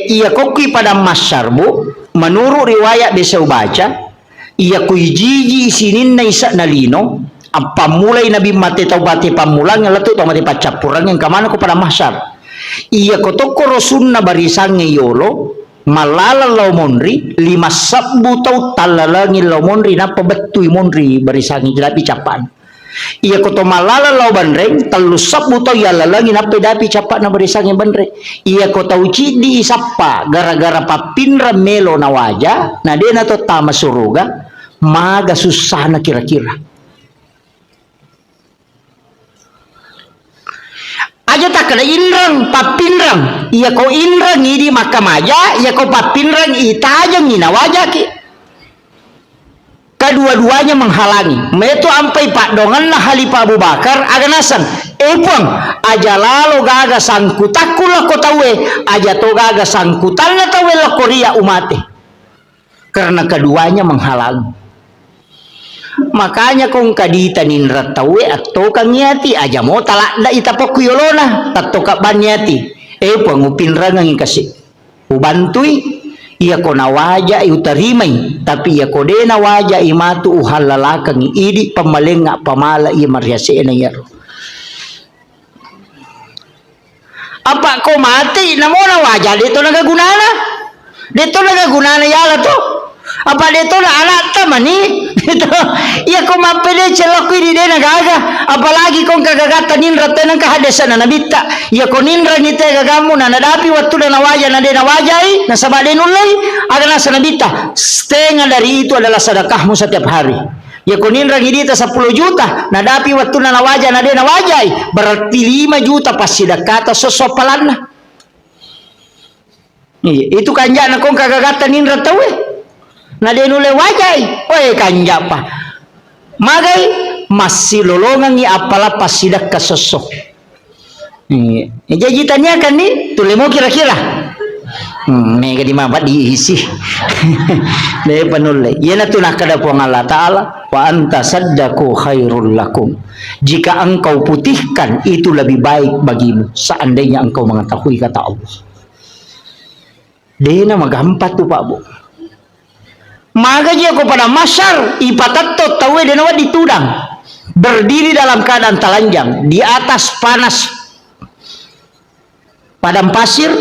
iya koki pada masyarbu menurut riwayat bisa baca iya kuy jiji sinin na isa na lino ang pamulay na bimate taubati pamulang yang letuk mati pacapurang yang kamana ko pada masyar iya ko to korosun na barisang yolo malala law monri 5 sabbu tau talalangin law monri na pabetui monri barisang jelapi capan iya ko to malala law bandreng 3 sabbu tau yalalangin na pedapi capan na barisang bandreng iya ko tau cidi isapa gara-gara papinra melo na waja na dia na to tama suruga maga susah na kira-kira aja tak kena inrang papinrang iya ko inrang ini maka maja iya ko papinrang ita aja ngina wajah ki kedua-duanya menghalangi metu ampai pak dongan lah Halifah Abu Bakar aga nasan epang aja lalo gaga sangkutakul lah ko tawe aja to gaga sangkutan lah tawe lah korea umate karena keduanya menghalangi makanya kung kadita ninra tawe atau kang yati aja mo talak da itapok kuyolona tatto kaban yati pangupin rangang kasi ubantui iya ko nawaja utarimay tapi iya ko de nawaja imatu uhalalakang idi pamalenga pamala iya mariase na yaro apa ko mati namo nawaja dito nagagunana yala to apa dito na anak tamani ito iya ko mapede celok ini de nagaga apalagi kong kagagatan ninra tenang kahadesan na nabita iya ko ninra ni te gagamu na nadapi waktu na nawaja na de nawajai na sabade nulay aga na sa nabita setengah dari itu adalah sedekahmu setiap hari iya ko ninra ngidita 10 juta nadapi waktu na nawaja na de nawajai berarti 5 juta pas sedekah sosopalan na iya itu kanja na kong kagagatan ninra tawe na denule wajai oy kanja pa magay masih lolongan ni apala pasidak kasosok jajitannya kan nih tulemo kira-kira mega di mabat diisi deh penule yana tu nak kada puang Allah Ta'ala wa anta saddaku khairul lakum jika engkau putihkan itu lebih baik bagimu seandainya engkau mengetahui kata Allah dena magampat tu Pak Bu maka dia kepada masyar ipatatot tawe denawa ditudang berdiri dalam keadaan telanjang di atas panas padang pasir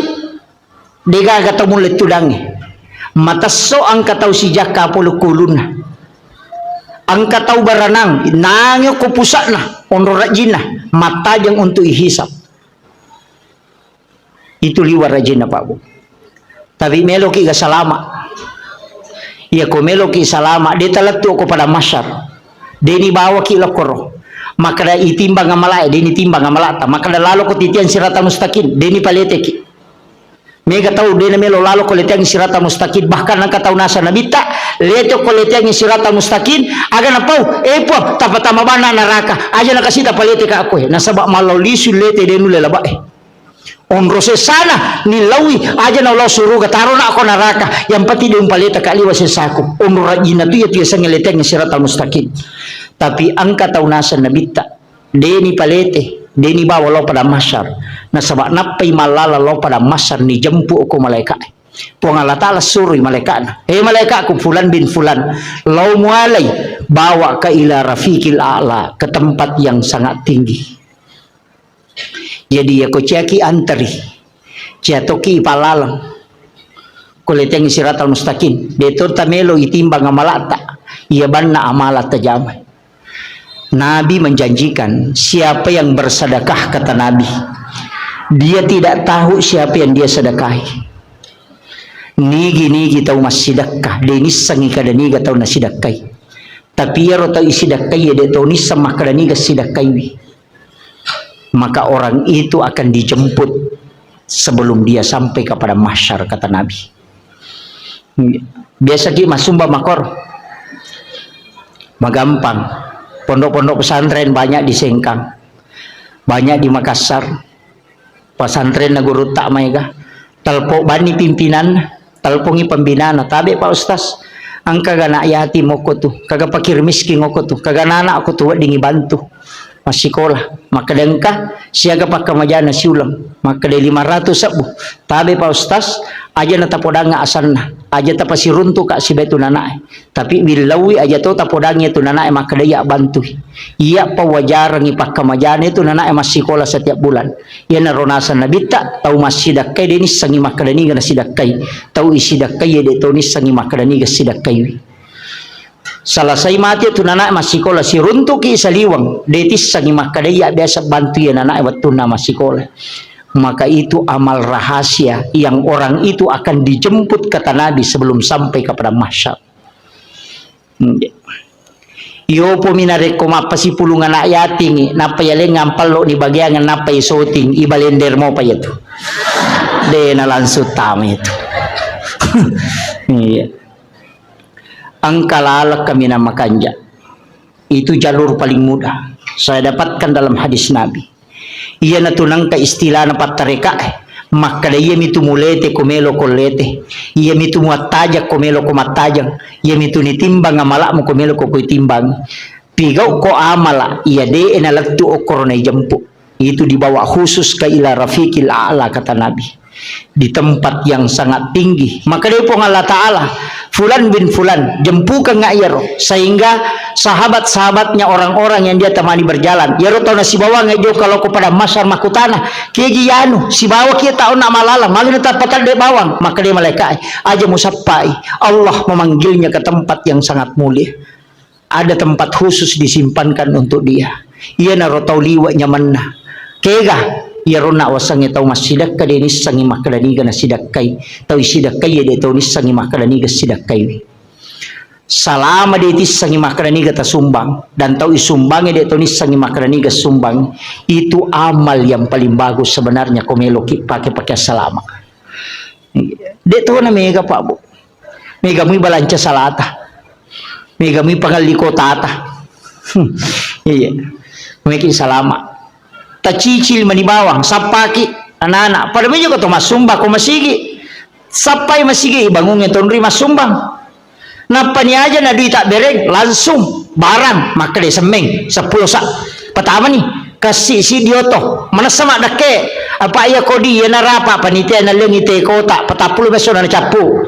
dega ketemu le tudangnya mata so angka tau si jaka polo kuluna angka tau baranang nangyo ko pusakna onro rajina mata jang untuk ihisap itu liwar rajina Pak Bu tapi melo ki salama iya ko melo ki salama de talatu ko pada masyar deni bawa ki lokoro maka da itimbang amalai deni timbang amalata maka da lalo ko titian sirata mustaqim deni palete ki mega tahu deni melo lalo ko letiang sirata mustaqim bahkan angka tahu nasa nabita leto ko letiang sirata mustaqim aga na pau po tapatama bana neraka aja na kasita palete ka ako nasaba malaw lisu lete denu lelabae onrose sana nilawi aja na Allah suruh taro na ako neraka yang pati di umpalita kaliwa sesaku onro rajina tu ya tiasa ngeleteng siratal mustaqim Tapi angka taunasan nabita deni palete deni bawa lo pada masyar na sabak napai malala lo pada masyar ni jempu ko malaikat puang Allah Ta'ala suruh malaikat malaikatku fulan bin fulan lo mualai bawa ke ila rafiqil a'la ke tempat yang sangat tinggi. Jadi ya ko ceki antari ciatoki palalang kuleteng siratal mustaqim betul tamelo itimbang amalata ia banna amalat tajamai. Nabi menjanjikan siapa yang bersedekah, kata Nabi, dia tidak tahu siapa yang dia sedekahi. Nigi tahu masih sedekah, deni sangi kada niga tahu nasi sedekahi. Tapi ya rota isi sedekahi dia tahu ni sama kada niga sedekahi. Maka orang itu akan dijemput sebelum dia sampai kepada mahsyar, kata Nabi. Biasa ki masumba makor, magampang. Pondok-pondok pesantren banyak di Sengkang, banyak di Makassar. Pesantren na guru tak maiga, talpo bani pimpinan, talpongi pembinaan. Tabe Pak Ustaz, angka gana yati moko tu, kaga pakir miskin moko tu, kaga nana aku tu dingi bantu masih sekolah. Maka dengka siaga pak kamajana siulang, maka de 500 sabu. Tabe Pak Ustaz, aja na tapodanga asanna, aja tapasi runtu kak si betu nanae. Tapi bilawi aja to tapodangnya tu nanae maka dia bantu. Iya pa wajarang ipak kamajana itu nanae masih sekolah setiap bulan. Ia naronasan nabita tahu masih dakai deni sangi maka dani gana sidakai. Tahu isi dakai ya de to ni sangi maka dani ga sidakai. Salah saya mati tu nanae masih sekolah si runtu ki saliwang. Detis sangi maka dia biasa bantu ya nanae waktu na masih sekolah. Maka itu amal rahasia yang orang itu akan dijemput, kata Nabi, sebelum sampai kepada mahsyar. Yo pominare ko mapasi pulungan ayating napa yale ngampal lo di bagian napa isoting ibalender mo pa itu. De na lansut tama itu. Iya. Angkalalak kami nama kanja. Itu jalur paling mudah saya dapatkan dalam hadis Nabi. Ia natunang ka istilah na patareka maka dia mitu mulete komelo kolete ia mitu muataja komelo komatajang ia mitu nitimbang amala mo komelo ko timbang pigau ko amala ia de enalaktu okorona jempu itu dibawa khusus ke ila rafiqil a'la, kata Nabi, di tempat yang sangat tinggi. Maka dia pun Allah Ta'ala fulan bin fulan jempukan ngayaro sehingga sahabat-sahabatnya orang-orang yang dia temani berjalan yaro tahu nasi bawa ngajo kalau kepada masyar makutana keji anu si bawa kita tahu nak malalang malu tetap patal de bawang maka dia malaikat aja musapai Allah memanggilnya ke tempat yang sangat mulia. Ada tempat khusus disimpankan untuk dia. Ia naro tahu liwanya mana kega ya rona wasangi tau masidak ka deni sangi makadani gana sidak kai tau sidak kai de tau ni sangi makadani ga sidak kai salama de tis sangi makadani ga tasumbang dan tau isumbangi de tau ni sangi makadani ga sumbang itu amal yang paling bagus sebenarnya komelo ki pakai salama de tau na mega pak bu mega mi balanca salata mega mi pangaliko tata iya mungkin salama tacicil manibawang sapaki anak-anak pada meja ko to masumba ko masigi sapai masigi bangun ngeton ri masumbang napa ni aja na duit tak bereng langsung barang maka de semeng 10 sak pertama nih kasih si dioto mana sama dake apa ya kodi ya narapa panitia na lengi te kota 40 beso na capu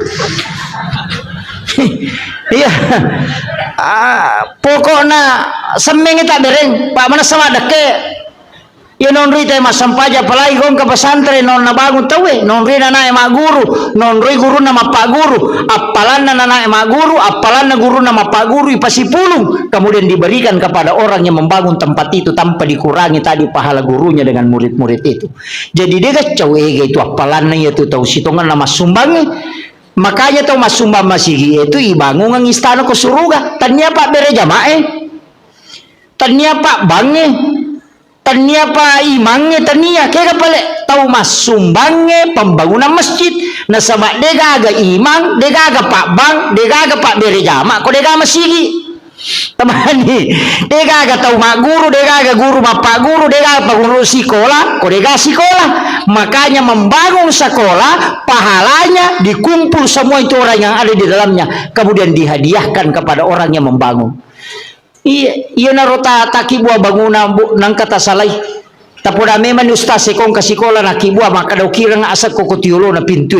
iya pokoknya semeng tak bereng pak mana sama dake ya non ri teh masampaja palai gong ke pesantren non na bangun tawe non ri na nae mak guru non ri guru nama pak guru apalan na nae mak guru apalan na guru nama pak guru ipasipulung kemudian diberikan kepada orang yang membangun tempat itu tanpa dikurangi tadi pahala gurunya dengan murid-murid itu. Jadi dia kacau itu apalan na itu tahu sitongan nama sumbangi makanya tahu mas sumbang masih itu ibangun ang istana ko suruga tanya pak bere jamae tanya pak bange tania pa imangnya tania kaya pale tahu mas sumbangnya pembangunan masjid na sabak dega aga imang dega aga pak bang dega aga pak bere jama ko dega masigi temani dega aga tahu mak guru dega aga guru bapak guru dega aga guru sekolah ko dega sekolah makanya membangun sekolah pahalanya dikumpul semua itu orang yang ada di dalamnya kemudian dihadiahkan kepada orang yang membangun. iya narota takibua bangunan nang kata salay. Tapos na memang ustaz kong kasikola na kibua maka daw kira nga asat ko kutiulo na pintu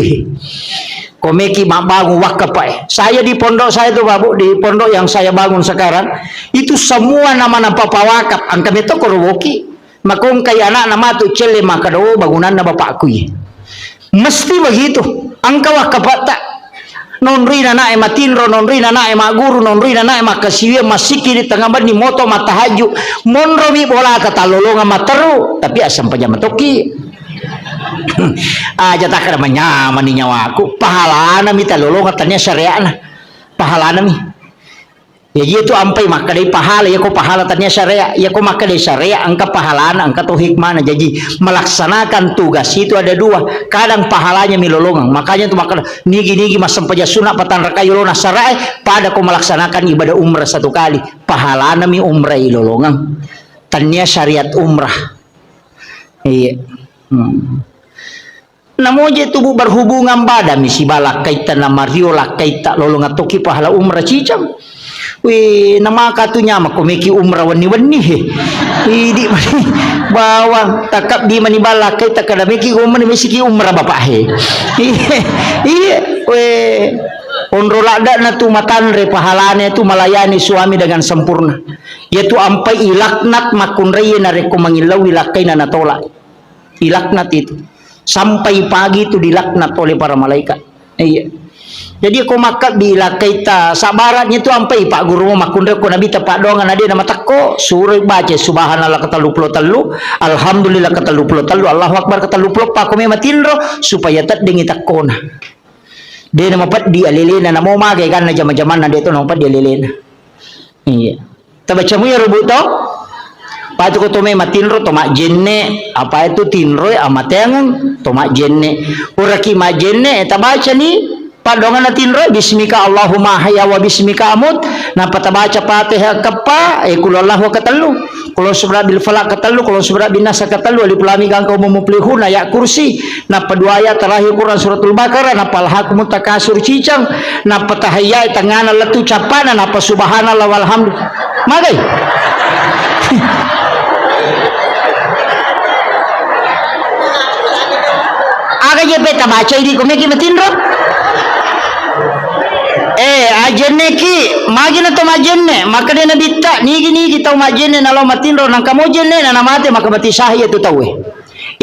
komeki bangun wakaf pak. Saya di pondok saya tuh babu, di pondok yang saya bangun sekarang itu semua nama papawakaf ang kami to korowoki makong kay anak nama tu cele maka daw bangunan na bapakku mesti begitu angka wakaf tak nonri na nae matinro nonri na nae maguru nonri na nae makasiwe masiki di tengah ni moto matahaju monro mi bola tatalolonga materu tapi asam paja matoki aja tak ada menyaman ni nyawaku pahala nami talolonga tanya syariat na pahala nami ya itu ampai maka dari pahala ya ko pahala tanya syariat ya ko maka dari syariat angka pahala angka tu hikmah jadi melaksanakan tugas itu ada dua kadang pahalanya milolongan makanya tu maka nigi masam paja sunat patan rakayulona syariat pada ko melaksanakan ibadah umrah satu kali pahala nami umrah ilolongan tanya syariat umrah iya namun je tubuh berhubungan badan misi balak kaitan nama riola kaita lolongan toki pahala umrah cicam wih nama katunya mah komeki umrah wani-wani di bawang takap di mani balak kaita kada meki meki umrah bapak iya weh onro lada na tu matanre pahalane tu melayani suami dengan sempurna yaitu ampai ilaknat makunreye na reko mangilau ilakai na natolak ilaknat itu sampai pagi itu dilaknat oleh para malaikat. Iya. Jadi aku makat dilakai ta sabaratnya itu sampai pak guru makundre ko nabi tepak dongan ade nama takko suruh baca subhanallah kata 23 alhamdulillah kata 23 Allahu akbar kata 24 pa ko matinro supaya tat dengi takona. Dia nama pat di alilena namo mage kan na jama-jaman na dito nama pat di alilena. Iya. Tabaca mo ya rubut to? Patu ko tome matinro tomak jenne apa itu tinro amatengan tomak jenne uraki majenne eta baca ni padongan na tinro bismika Allahumma hayya wa bismika amut na patabaca Fatihah kapa kulallahu katalu kulo subra bil falaq katalu kulo subra bin nas katalu alif lam mim kau mumplihuna ya kursi na padua ayat terakhir Quran suratul Baqarah na palhakum takasur cicang na patahaya tangana letu capana na subhanallah walhamdulillah magai aga je peta baca ini komeki matinro ajenne ki magina to majenne maka dia nabi tak nigi tau majenne nalo matinro nang kamu jenne na namate maka mati sahih itu tahu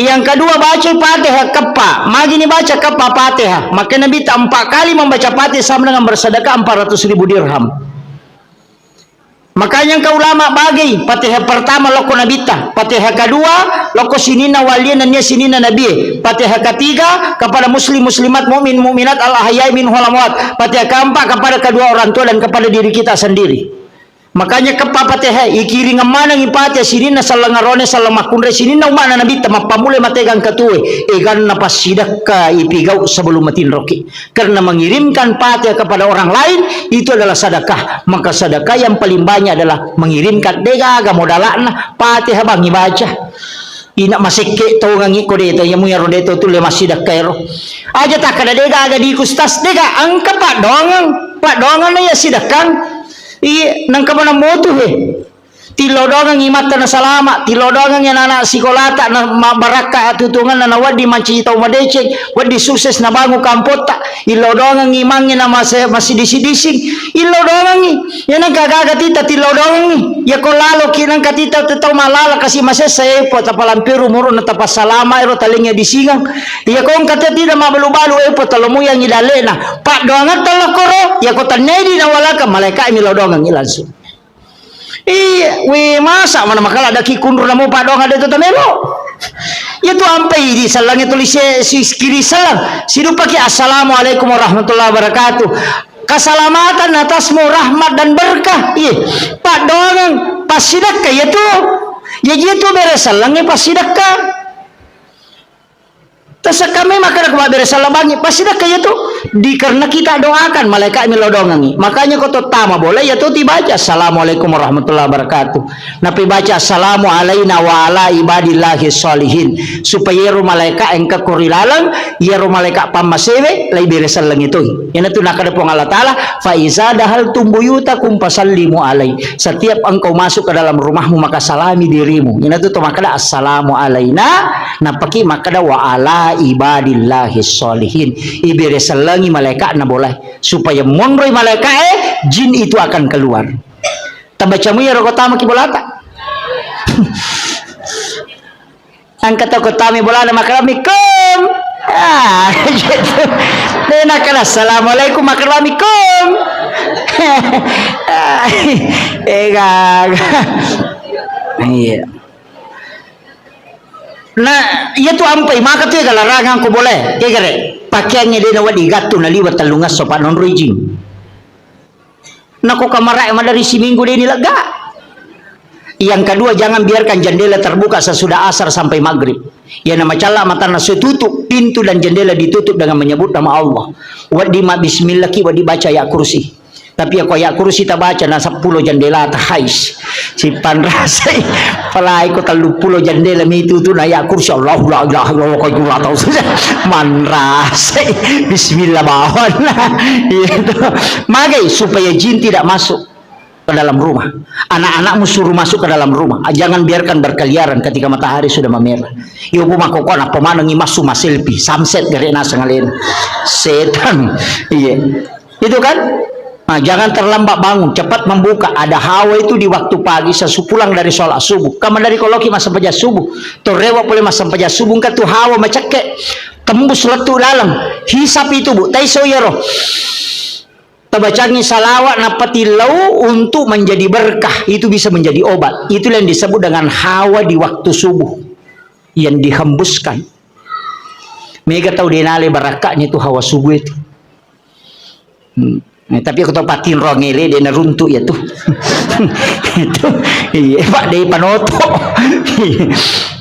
yang kedua baca Fatihah kapa magini baca kapa Fatihah maka nabi tak 4 kali membaca Fatihah sama dengan bersedekah 400.000 dirham. Makanya kau ulama bagi Fatihah pertama loko nabita, Fatihah kedua loko sinina walian dan sinina nabi, Fatihah ketiga kepada muslim muslimat mukmin mukminat al ahyai min amwat, Fatihah keempat kepada kedua orang tua dan kepada diri kita sendiri. Makanya kepa Fatihah ikiri ngamana ngipati sinina salangarone salamakunre sinina umana nabita mapamule mategang katue egan napas sidaka ipigau sebelum matin roki karena mengirimkan Fatihah kepada orang lain itu adalah sedekah maka sedekah yang paling banyak adalah mengirimkan dega modalana Fatihah bangi baca ina masike to ngangi ko deta yamu yaro deto tu le masida kairo aja tak ada dega aga di kustas dega angka pak dongang na ya sidakan iya nang kamana motu tilodongang imatan na salama tilodongang yan anak sikolata na mabaraka atutungan na nawad di mancita umadecek wad di sukses na bango kampota ilodongang imangin na masih dising ilodongang yan ang kagagatita tilodongang ya ko lalo kinang katita tetaw malala kasi masasay po tapalampiru muro na tapas salama ero talingnya disingang ya ko ang katita mabalu-balu po talumuyang idalena pak doangan talakoro ya ko tanedi na wala ka malaka ilodongang ilansung. Iya, masa mana makala ada kikundur namu padong ada itu tamelo. Ya tu ampai di salang itu si kiri salang. Sidu pakai assalamualaikum warahmatullahi wabarakatuh. Keselamatan atasmu rahmat dan berkah. Iya, padong pasidakka ya tu. Ya gitu beres salangnya pasidakka. Tasa kami maka nak beres salabangi pasti dah kaya tu karena kita doakan malaikat melodongangi. Makanya kau tama boleh ya tu dibaca assalamualaikum warahmatullahi wabarakatuh. Napi baca assalamu alaina wa ala ibadillahi sholihin supaya ru malaikat engka kurilalang ya ru malaikat pamasewe lai beresan lang itu. Yan tu nakadapong Allah Taala fa iza dahal tumbuyutakum fasallimu alai. Setiap engkau masuk ke dalam rumahmu maka salami dirimu. Yan tu makada assalamu alaina napaki makada wa ala ibadillahi sholihin iberesalangi malaikat na boleh supaya monroy malaikat jin itu akan keluar. Tabacamu ya rokotama kibolata angkat rokotami bolana makalamikum gitu. Dena kana assalamualaikum makalamikum iya. Nah, iya tu ampai maka tu larangan ko boleh. Kaya pakaiannya dia nawat digato na liwat talungas sopan non rijing. Nako kamarai dari si minggu dia nilaga. Yang kedua jangan biarkan jendela terbuka sesudah asar sampai maghrib. Ya nama cala mata nasu tutup pintu dan jendela ditutup dengan menyebut nama Allah. Wadi ma bismillah ki wadi baca ya kursi. Tapi aku ya kursi tak baca na 10 jendela tahais si panrasai palai ko 30 jendela mi itu na ya kursi Allah la ilaha illallah ko gula tahu manrasai bismillah bawon itu magai supaya jin tidak masuk ke dalam rumah. Anak-anakmu suruh masuk ke dalam rumah, jangan biarkan berkeliaran ketika matahari sudah memerah. Yo puma kokona pemanangi masuk selfie sunset gerena sengalin setan iya itu kan. Nah, jangan terlambat bangun, cepat membuka. Ada hawa itu di waktu pagi sesupulang dari sholat subuh. Kamu dari koloki masa sampaja subuh. Torewa boleh masa sampaja subuh kan tu hawa macake tembus letu dalam. Hisap itu bu, taiso yero. Tabacangi salawat napati lau untuk menjadi berkah. Itu bisa menjadi obat. Itu yang disebut dengan hawa di waktu subuh yang dihembuskan. Mega tahu denale barakahnya itu hawa subuh itu. Tapi aku tahu patin rongele dia neruntuk ya tuh. Itu iya pak dari panoto.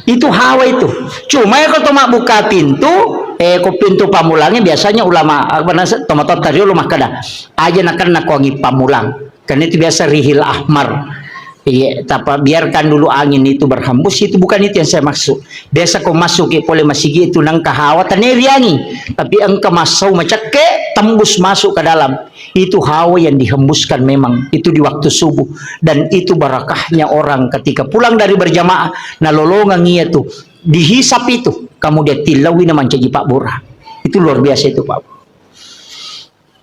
Itu hawa itu. Cuma ya kalau mak buka pintu, ko pintu pamulangnya biasanya ulama apa nasa tomato tadi ulama kada aja nakan nakongi pamulang. Karena itu biasa rihil ahmar. Iya, tapi biarkan dulu angin itu berhembus, itu bukan itu yang saya maksud. Biasa kau masuk ke boleh masih itu nang hawa taneriangi, tapi engkau masuk macam ke tembus masuk ke dalam. Itu hawa yang dihembuskan memang itu di waktu subuh dan itu barakahnya orang ketika pulang dari berjamaah nalolongan itu dihisap itu kamu dia tilawi naman cagi Pak Burah. Itu luar biasa itu Pak.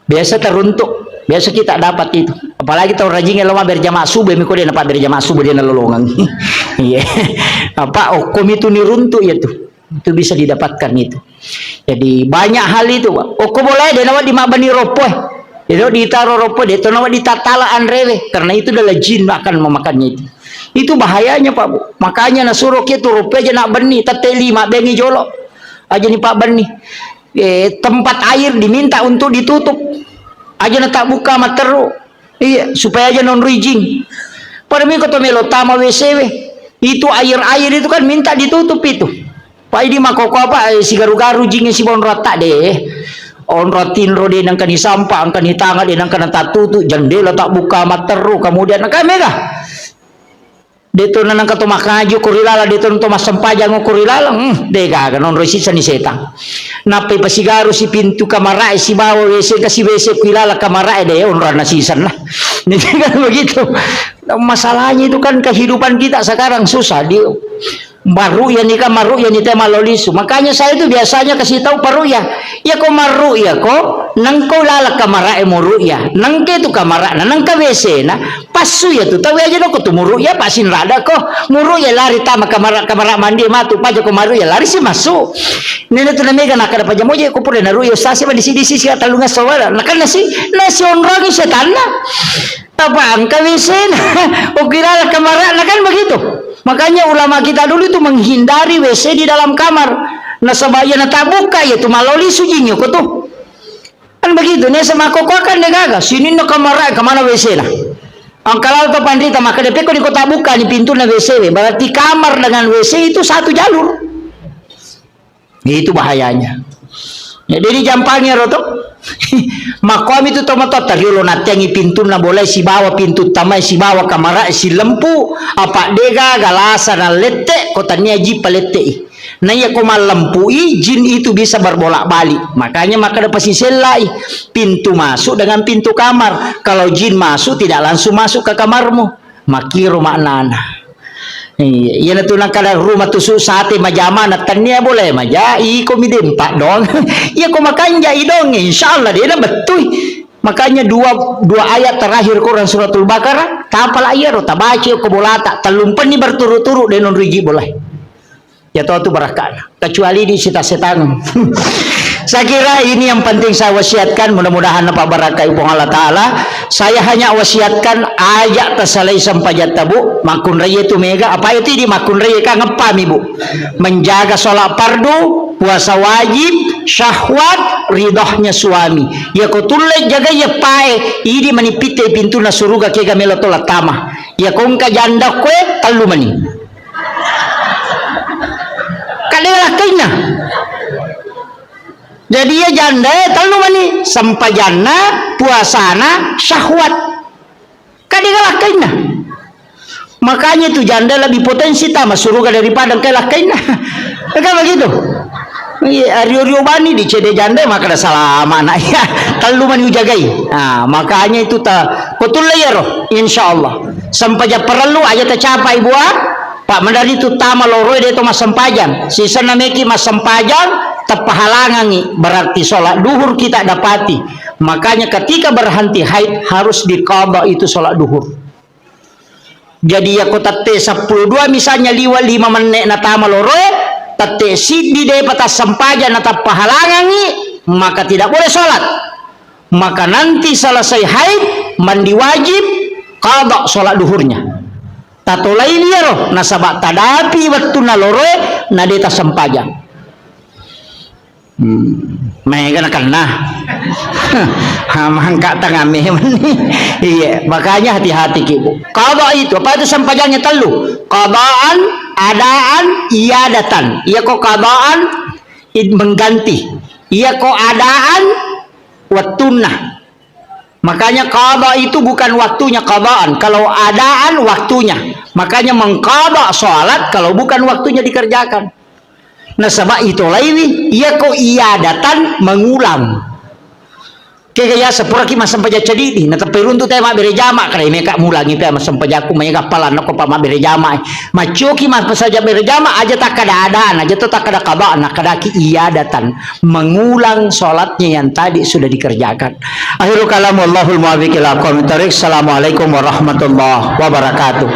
Biasa teruntuk. Biasa kita dapat itu. Apalagi tahu rajinnya lama berjamaah subuh, miko dia dapat berjamaah subuh dia nalolongan. Iya. Apa okom itu niruntuk ya tuh. Itu bisa didapatkan itu. Jadi banyak hal itu, Pak. Okom boleh dia nawat di mabani ropoh. Dia ditaruh ropoh, dia tahu nawat ditatalaan rewe karena itu adalah jin akan memakannya itu. Itu bahayanya, Pak Bu. Makanya nasuruh itu ropoh aja nak beni, teteli mak bengi jolok. Aja nih Pak beni. Tempat air diminta untuk ditutup. Aja na tak buka materu iya supaya aja non rijing pada miko to melo tama WCW itu air itu kan minta ditutup itu pak ini makoko apa si garu-garu jingnya si bon rata deh on rotin rode nang kan sampah angkan tangan dia nang kan tak tutup jendela tak buka materu kemudian nang mega deto nang kato makaju kurilala deto nang mas sampajang kurilala dega non resisa ni setang nape pasigaru si pintu kamar si bawa WC kasih WC kurilala kamar deh onra nasisan lah ini kan begitu masalahnya itu kan kehidupan kita sekarang susah di baru ya nikah maru ya nita malolisu makanya saya itu biasanya kasih tahu paru ya kok maru ya kok nang kau lala kamara muru ya nang ke tu kamara nang ka WC na pasu ya tu tahu aja kok tu muru ya pasin rada kok muru ya lari tama kamara mandi matu paja ko maru ya lari si masuk nene tu namega nak ada paja moje ko pure naru ya sasi ba di sisi talunga sawala nakan nasi onragi setan na tabang ka WC na o kirala kamara nakan begitu. Makanya ulama kita dulu itu menghindari WC di dalam kamar. Nah sebaya na tabuka ya tu maloli sujinya ko tuh. Kan begitu nih sama koko kan negaga. Sini na kamar kemana WC lah. Ang kalau to pandita maka depe ko di kota buka di pintu na WC. Berarti kamar dengan WC itu satu jalur. Itu bahayanya. Jadi jampangnya roto. Makom itu tomato tariulo natengi pintu na boleh si bawa pintu tamai si bawa kamera si lempu apa dega galasa na lete kotanya ji palete. Nah ya koma lempui jin itu bisa berbolak-balik. Makanya maka ada pasti selai pintu masuk dengan pintu kamar. Kalau jin masuk tidak langsung masuk ke kamarmu. Makiro maknana. Iya na tunang kada rumah tusuk sate majama na tanya boleh maja iko midempa dong. Iya ko makanya idong insyaallah dia betul. Makanya dua ayat terakhir Quran suratul Baqarah tapal ayat ro tabaca ko bolata talumpan ni berturut-turut denon rigi boleh. Ya tahu tu barakah kecuali di setan. Saya kira ini yang penting saya wasiatkan, mudah-mudahan apa barakah ibu Allah Ta'ala. Saya hanya wasiatkan ajak tersalai sampai jatabu makun raya itu mega apa itu di makun raya kan ngepam ibu menjaga sholat fardu, puasa wajib, syahwat, ridhohnya suami ya kau tulek jaga ya pae ini manipite pintu na suruga kega melotola tamah ya kau ka janda kue talu mani kadelah kena. Jadi ya janda talu mani sampai jana puasana syahwat kadelah kena. Makanya itu janda lebih potensi tamah suruga daripada kalah kena. Kan begitu. Rio bani di cede janda maka ada salah mana ya talu mani ujagai. Nah, makanya itu ta betul ya roh insyaallah. Sampai ja perlu aja tercapai buat Pak Mandari itu tama loroi dia itu mas sempajang. Sisa nameki mas sempajang tepahalangangi berarti sholat duhur kita dapati. Makanya ketika berhenti haid harus diqadha itu sholat duhur. Jadi ya kota T12 misalnya liwa 5 menit na tama loroi tate sidi de patas sempajang na tepahalangangi maka tidak boleh sholat. Maka nanti selesai haid mandi wajib qadha sholat duhurnya. Tato lain ya roh nasabak tadapi waktu na loroi na deta sempajang. Mereka nak kena mangkat tengah iya makanya hati-hati ibu. Qadha itu apa itu sempajangnya telu qadaan adaan iadatan iya kok qadaan mengganti iya kok adaan watunah. Makanya qadha itu bukan waktunya qadaan kalau adaan waktunya. Makanya mengqadha salat kalau bukan waktunya dikerjakan. Nah sebab itu lain ia kok iadatan mengulang kaya sepura ki masam paja cedidi na tapirun tu tema bere jama kare meka mulangi pe masam paja ku mega palan ko pa bere jama macoki mas saja bere jama aja tak kada adaan aja tu tak kada qada na kada ki iadatan mengulang salatnya yang tadi sudah dikerjakan. Akhirul kalam wallahul muwaffiq ila aqwamit thoriq. Assalamualaikum warahmatullahi wabarakatuh.